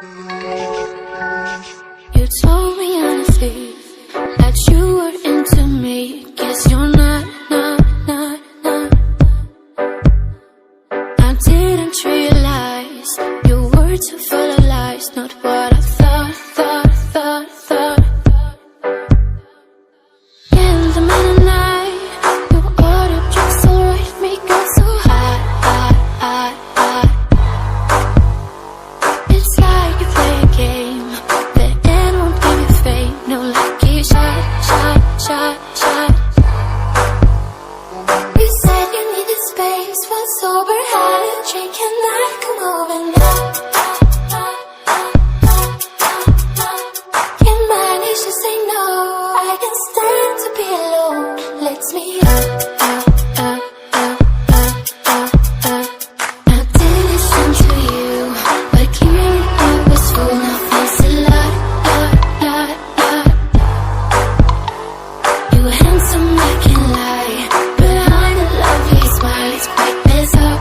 You told me honestly that you were into me. Guess you're not. I didn't realize your words were full of lies. Not what I thought. In the middle of the night, you ordered drinks so right, make us so hot. It's like you play a game, the end won't give you fame. No lucky shot. You said you needed space, was sober, had a drink, and I come over now. Can't manage to say no, I can stand to be alone. Let's meet up. I did listen to you, but clearly I was full. Now there's a lot. You handsome, I can lie, behind a lovely smile, it's quite messed up.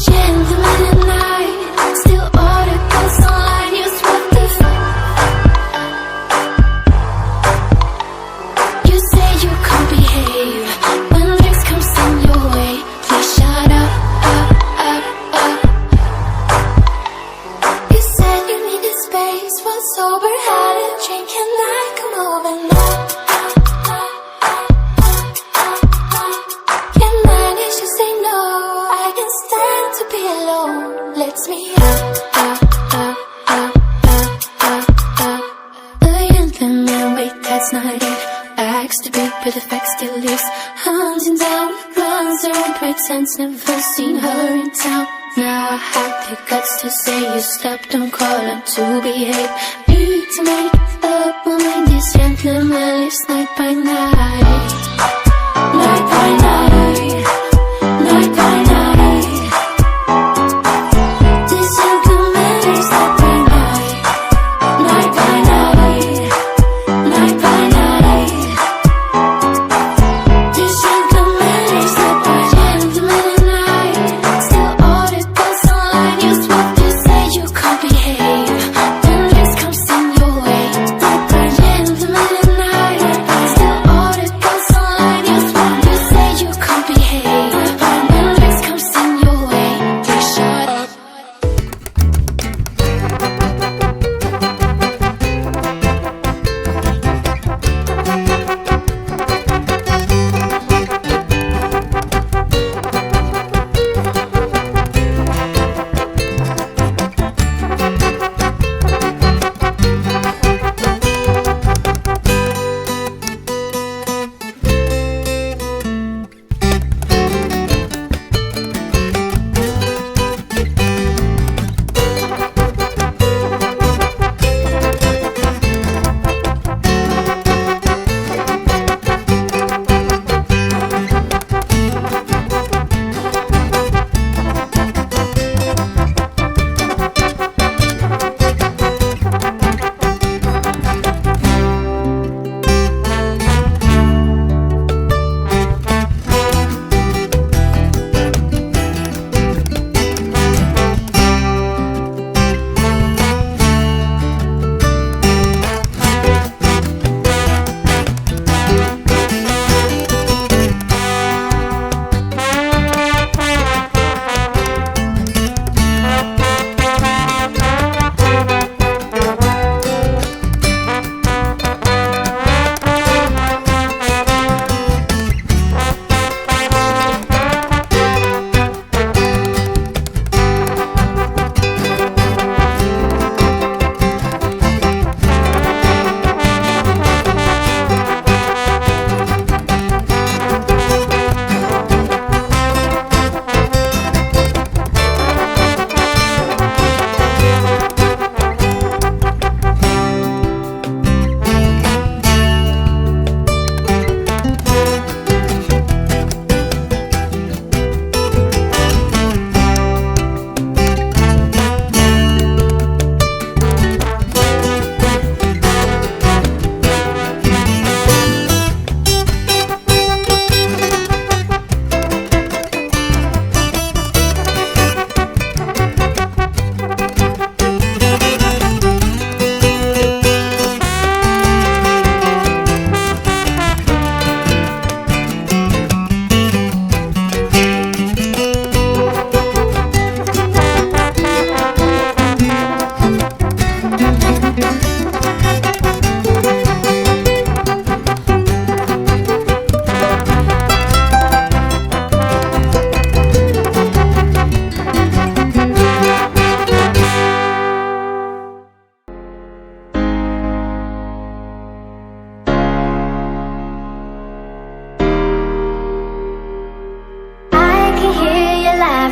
Gentleman at night, still order goes online. You what the You say you can't behave when drinks comes in your way. Please shut up. You said you needed space, was sober, had a drink, and I come over now. Can't manage to say no, I can stand to be alone. Let's meet up. The gentleman, wait, that's not it. Acts to be, but the fact still is. Hunting down, runs around, pretends never seen her in town. Now I have the guts to say you stop, don't call him to behave. Need to make up my mind, this gentleman lives night by night. Night by night. Night by night. This gentleman lives night by night. Night by night. Night by night. This gentleman lives night by night. Gentleman at night, still order goes online. You swap, you say you can't behave when drinks comes in your way. Night by gentleman at night, still order goes online. You swap, you say you can't behave when drinks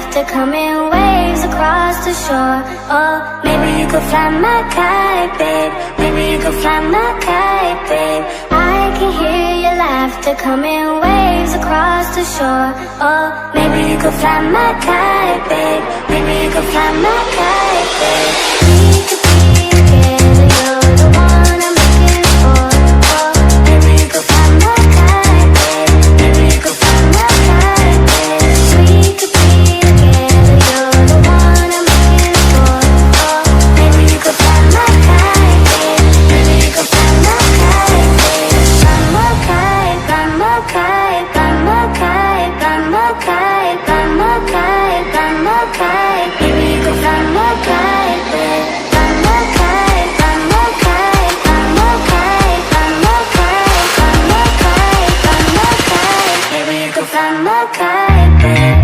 laughter come in waves across the shore. Oh, maybe you could fly my kite, babe. Maybe you could fly my kite, babe. I can hear your laughter come in waves across the shore. Oh, maybe you could fly my kite, babe. Maybe you could fly my kite, babe. We could be together, you're the one I'm looking for. Oh, maybe you could fly my kite, babe. Maybe you could fly my kite, babe. We could be together, you're the one I'm looking for. Oh, maybe you could fly my kite, babe. Maybe you could fly my kite, babe. Fly my kite, fly my kite, fly my kite, fly my kite, fly my kite, fly my kite. Maybe you could fly my kite, babe. Fly my kite, fly my kite, fly my kite, fly my kite, fly my kite, fly my kite. Maybe you could fly my kite, babe.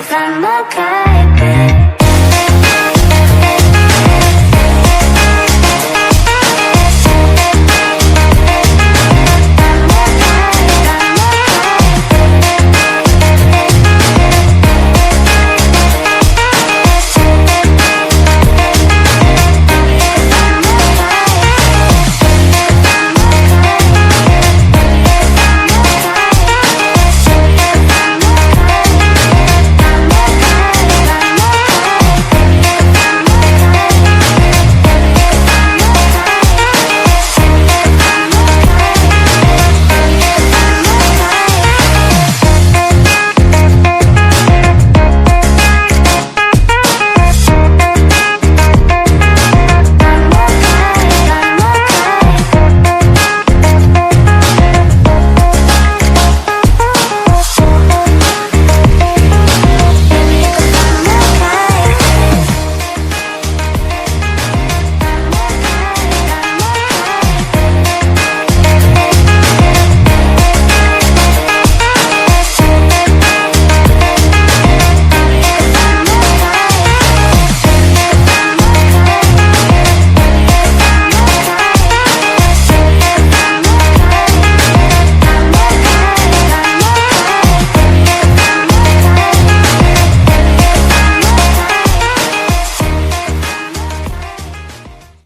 Fly my kite.